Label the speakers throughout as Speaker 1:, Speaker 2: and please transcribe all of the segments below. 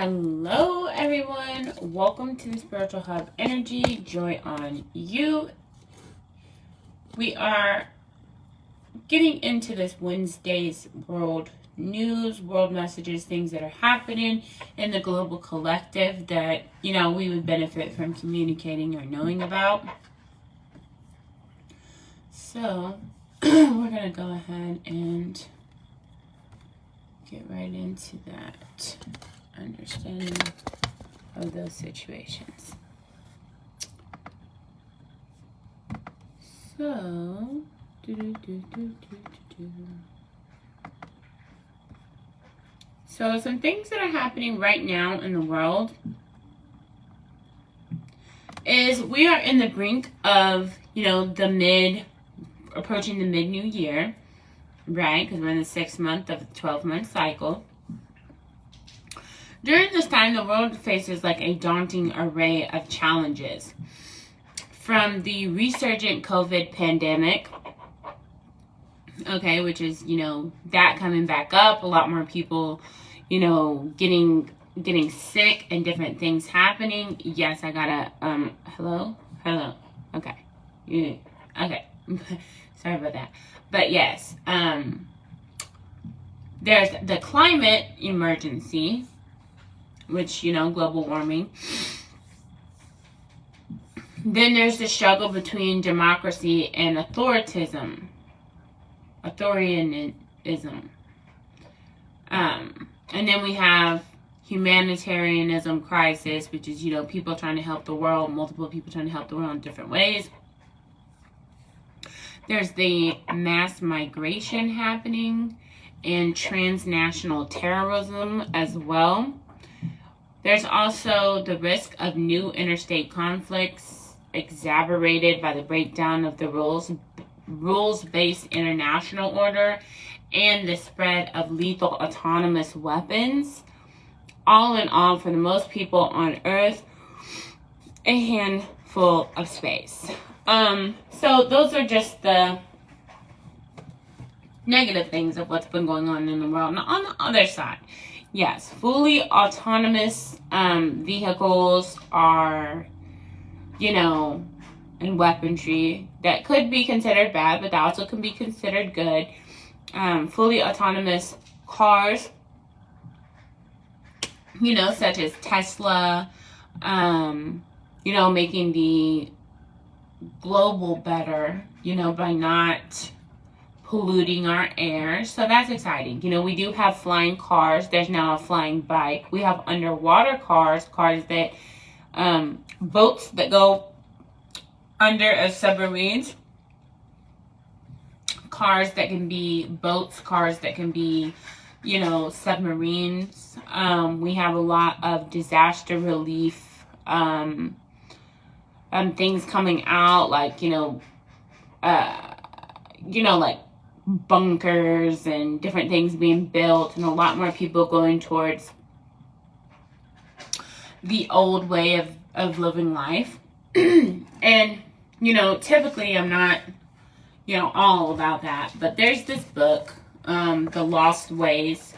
Speaker 1: Hello, everyone. Welcome to the Spiritual Hub Energy. Joy on you. We are getting into this Wednesday's world news, world messages, things that are happening in the global collective that, we would benefit from communicating or knowing about. So, we're going to go ahead and get right into that understanding of those situations. So, so some things that are happening right now in the world is we are in the brink of, approaching the mid-new year, right? Because we're in the 6th month of the 12-month cycle. During this time, the world faces like a daunting array of challenges. From the resurgent COVID pandemic, which is, that coming back up, a lot more people, getting sick and different things happening. Yes, I gotta, hello? Okay. Yeah. Okay. Sorry about that. But yes, there's the climate emergency, which, global warming. Then there's the struggle between democracy and authoritarianism. And then we have humanitarianism crisis, which is, people trying to help the world, multiple people trying to help the world in different ways. There's the mass migration happening and transnational terrorism as well. There's also the risk of new interstate conflicts exacerbated by the breakdown of the rules-based international order and the spread of lethal autonomous weapons. All in all, for the most people on Earth, a handful of space. So those are just the negative things of what's been going on in the world. Now, on the other side, yes, fully autonomous vehicles are, and weaponry that could be considered bad, but that also can be considered good. Fully autonomous cars, such as Tesla, making the global better, by not polluting our air. So that's exciting. We do have flying cars. There's now a flying bike. We have underwater cars that, boats that go under as submarines, cars that can be boats, cars that can be, submarines. We have a lot of disaster relief, things coming out, like, like bunkers and different things being built, and a lot more people going towards the old way of living life. And, typically I'm not, all about that, but there's this book, The Lost Ways,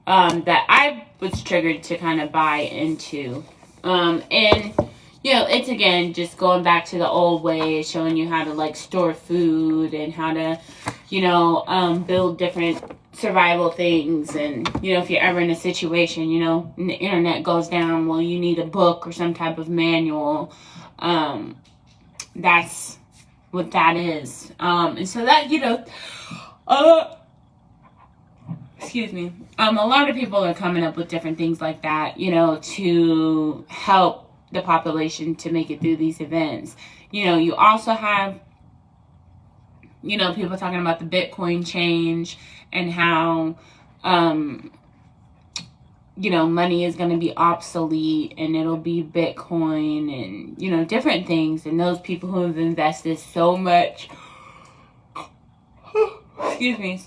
Speaker 1: that I was triggered to kind of buy into. And, it's again, just going back to the old ways, showing you how to like store food and how to, build different survival things. And, if you're ever in a situation, and the internet goes down, well, you need a book or some type of manual. That's what that is. And so that, excuse me. A lot of people are coming up with different things like that, to help the population to make it through these events. You also have, people talking about the Bitcoin change and how, money is going to be obsolete and it'll be Bitcoin and, different things. And those people who have invested so much,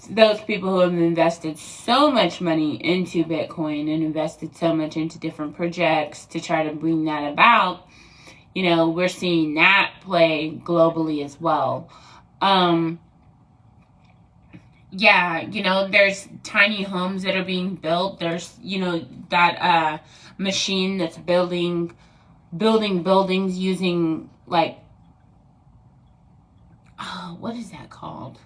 Speaker 1: those people who have invested so much money into Bitcoin and invested so much into different projects to try to bring that about, we're seeing that play globally as well. yeah, there's tiny homes that are being built. There's, that machine that's building buildings using, like, what is that called?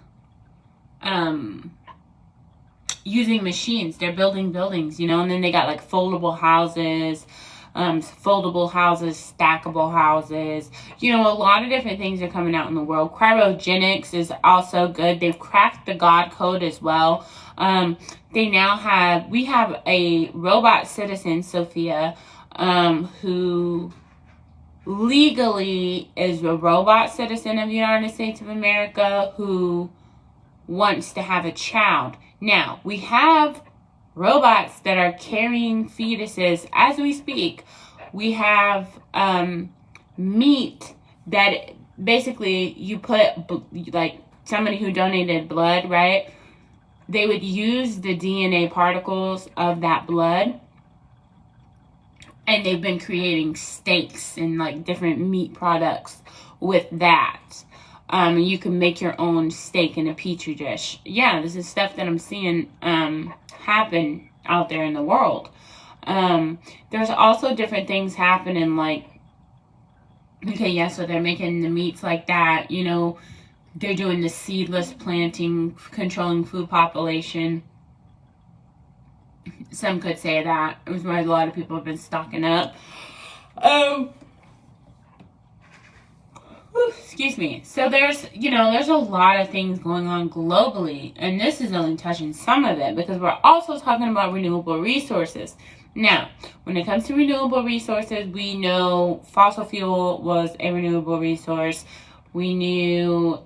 Speaker 1: Using machines. They're building buildings, and then they got like foldable houses, stackable houses. A lot of different things are coming out in the world. Cryogenics is also good. They've cracked the God code as well. We have a robot citizen, Sophia, who legally is a robot citizen of the United States of America, who wants to have a child. Now, we have robots that are carrying fetuses as we speak. We have meat that basically you put, like, somebody who donated blood, right? They would use the DNA particles of that blood, and they've been creating steaks and like different meat products with that. You can make your own steak in a petri dish. Yeah, this is stuff that I'm seeing happen out there in the world. There's also different things happening, like, okay, yeah, so they're making the meats like that. They're doing the seedless planting, controlling food population. Some could say that. It was why a lot of people have been stocking up. Excuse me. So there's a lot of things going on globally, and this is only touching some of it because we're also talking about renewable resources. Now, when it comes to renewable resources, we know fossil fuel was a renewable resource. We knew,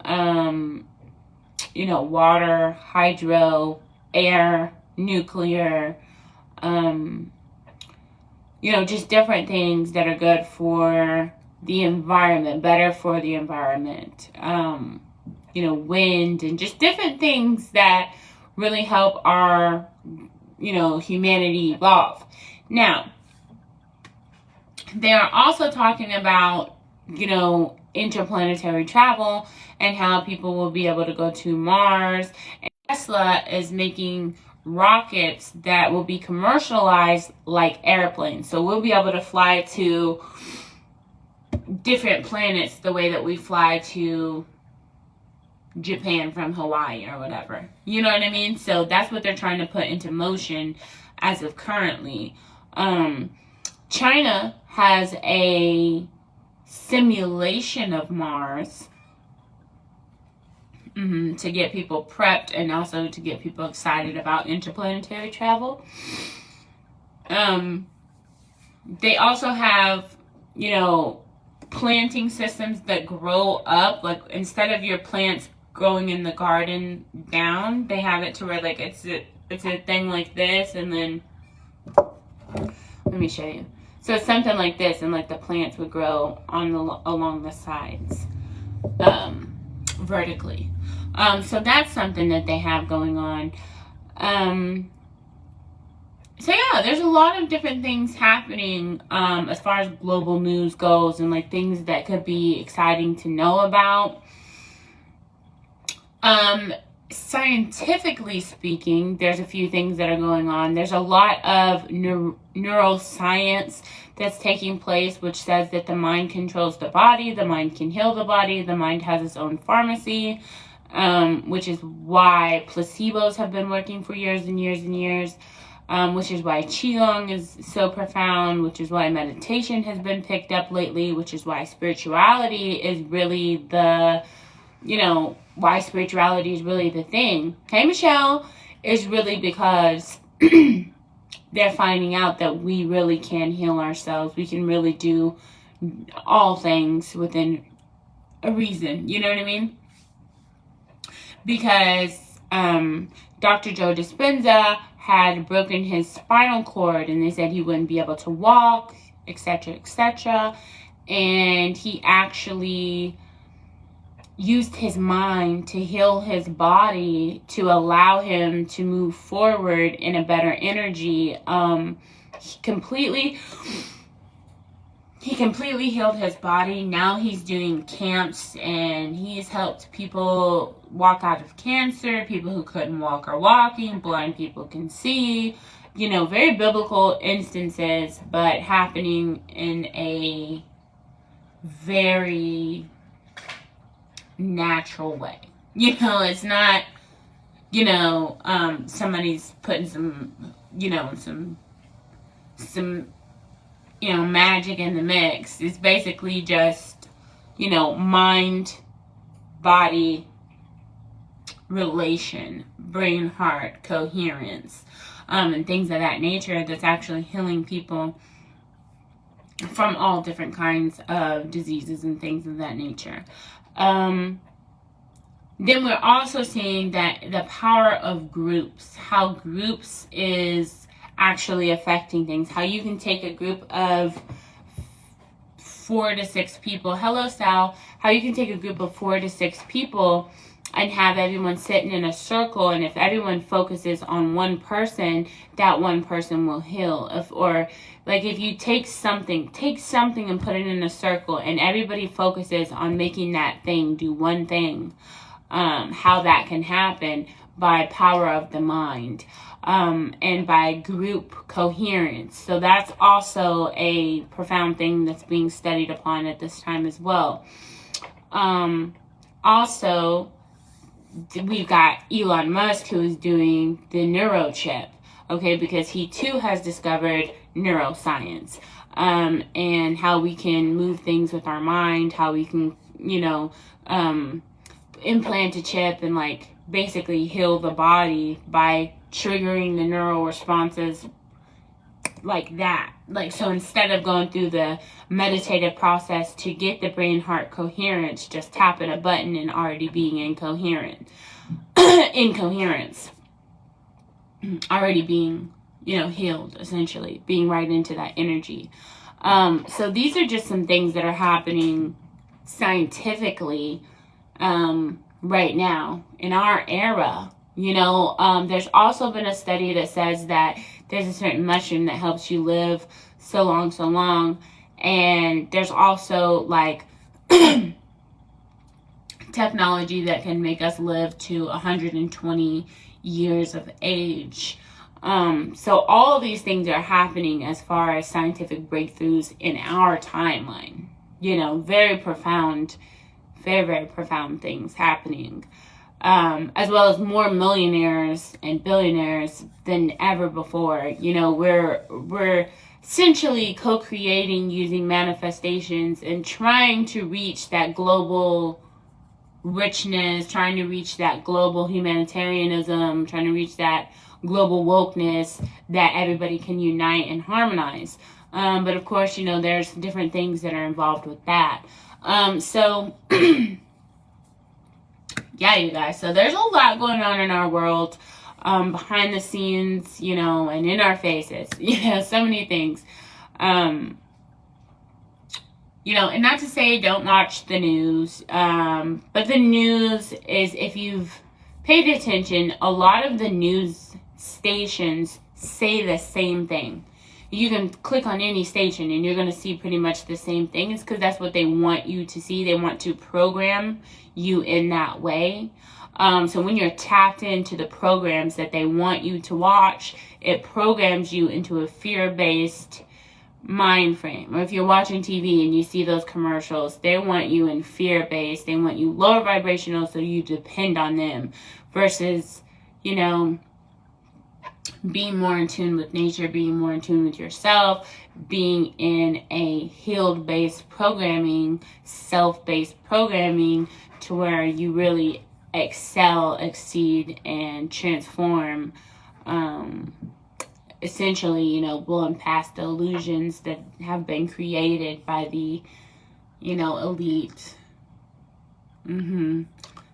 Speaker 1: water, hydro, air, nuclear, just different things that are good for the environment, better for the environment, wind, and just different things that really help our, humanity evolve. Now, they are also talking about, interplanetary travel and how people will be able to go to Mars. And Tesla is making rockets that will be commercialized like airplanes. So we'll be able to fly to different planets the way that we fly to Japan from Hawaii or whatever. You know what I mean? So that's what they're trying to put into motion as of currently. China has a simulation of Mars to get people prepped and also to get people excited about interplanetary travel. They also have, planting systems that grow up. Like, instead of your plants growing in the garden down, they have it to where, like, it's a thing like this, and then let me show you. So it's something like this, and like the plants would grow along the sides, vertically. So that's something that they have going on. So yeah, there's a lot of different things happening as far as global news goes, and like things that could be exciting to know about. Scientifically speaking, there's a few things that are going on. There's a lot of neuroscience that's taking place, which says that the mind controls the body, the mind can heal the body, the mind has its own pharmacy, which is why placebos have been working for years and years and years, which is why Qigong is so profound, which is why meditation has been picked up lately, which is why spirituality is really the, why spirituality is really the thing. Hey, Michelle, is really because they're finding out that we really can heal ourselves. We can really do all things within a reason. You know what I mean? Because Dr. Joe Dispenza had broken his spinal cord, and they said he wouldn't be able to walk, etc., etc. And he actually used his mind to heal his body to allow him to move forward in a better energy. Completely he completely healed his body. Now he's doing camps, and he's helped people walk out of cancer, people who couldn't walk are walking, blind people can see, you know, very biblical instances, but happening in a very natural way. You know, it's not, you know, somebody's putting some, you know, some, you know, magic in the mix. It's basically just, you know, mind, body, relation, brain, heart, coherence, and things of that nature that's actually healing people from all different kinds of diseases and things of that nature. Then we're also seeing that the power of groups, how groups is actually affecting things, how you can take a group of 4 to 6 people. Hello, Sal. How you can take a group of 4 to 6 people and have everyone sitting in a circle, and if everyone focuses on one person, that one person will heal. If you take something and put it in a circle, and everybody focuses on making that thing do one thing. How that can happen by power of the mind, and by group coherence. So that's also a profound thing that's being studied upon at this time as well. Also, we've got Elon Musk, who is doing the neurochip, okay, because he too has discovered neuroscience, and how we can move things with our mind, how we can, you know, implant a chip and like basically heal the body by triggering the neural responses like that. Like, so instead of going through the meditative process to get the brain heart coherence, just tapping a button and already being incoherence, already being, you know, healed, essentially being right into that energy. So these are just some things that are happening scientifically right now in our era. You know, there's also been a study that says that there's a certain mushroom that helps you live so long, and there's also like technology that can make us live to 120 years of age. So all of these things are happening as far as scientific breakthroughs in our timeline. You know, very profound things happening, as well as more millionaires and billionaires than ever before. You know, we're essentially co-creating using manifestations and trying to reach that global richness, trying to reach that global humanitarianism, trying to reach that global wokeness that everybody can unite and harmonize. But of course, you know, there's different things that are involved with that. So yeah, you guys, so there's a lot going on in our world, behind the scenes, you know, and in our faces, you know, so many things, you know, and not to say don't watch the news, but the news is, if you've paid attention, a lot of the news stations say the same thing. You can click on any station and you're going to see pretty much the same thing. It's because that's what they want you to see. They want to program you in that way. So when you're tapped into the programs that they want you to watch, it programs you into a fear-based mind frame. Or if you're watching TV and you see those commercials, they want you in fear-based. They want you lower vibrational, so you depend on them, versus, you know, being more in tune with nature, being more in tune with yourself, being in a healed-based programming, self-based programming, to where you really excel, exceed, and transform, essentially, you know, blowing past the illusions that have been created by the, you know, elite.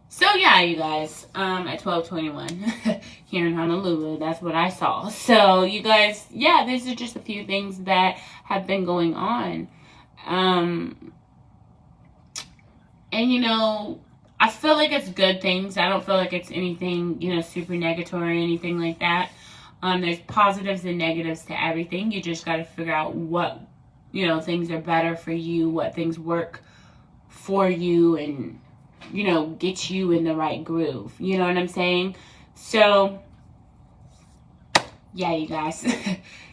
Speaker 1: So yeah, you guys, at 12:21 here in Honolulu, that's what I saw. So you guys, yeah, these are just a few things that have been going on. And you know, I feel like it's good things. I don't feel like it's anything, you know, super negative or anything like that. There's positives and negatives to everything. You just got to figure out what you know, things are better for you, what things work for you, and, you know, get you in the right groove. You know what I'm saying? So, yeah, you guys.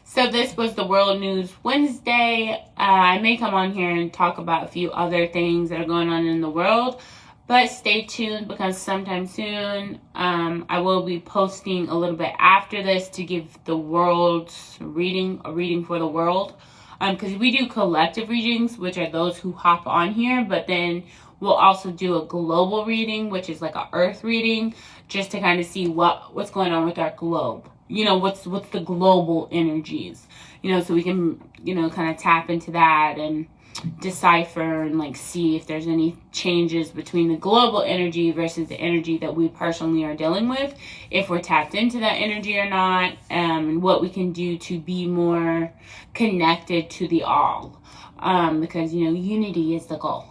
Speaker 1: So this was the World News Wednesday. I may come on here and talk about a few other things that are going on in the world. But stay tuned, because sometime soon I will be posting a little bit after this to give the world's reading, a reading for the world. Because we do collective readings, which are those who hop on here. But then we'll also do a global reading, which is like a earth reading, just to kind of see what's going on with our globe. You know, what's the global energies. You know, so we can, you know, kind of tap into that and decipher and like see if there's any changes between the global energy versus the energy that we personally are dealing with, if we're tapped into that energy or not, and what we can do to be more connected to the all, because, you know, unity is the goal.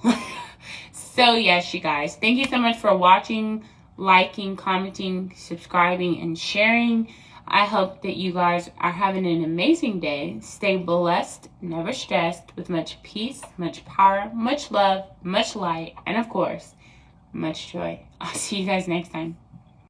Speaker 1: So yes, you guys, thank you so much for watching, liking, commenting, subscribing, and sharing. I hope that you guys are having an amazing day. Stay blessed, never stressed, with much peace, much power, much love, much light, and of course, much joy. I'll see you guys next time.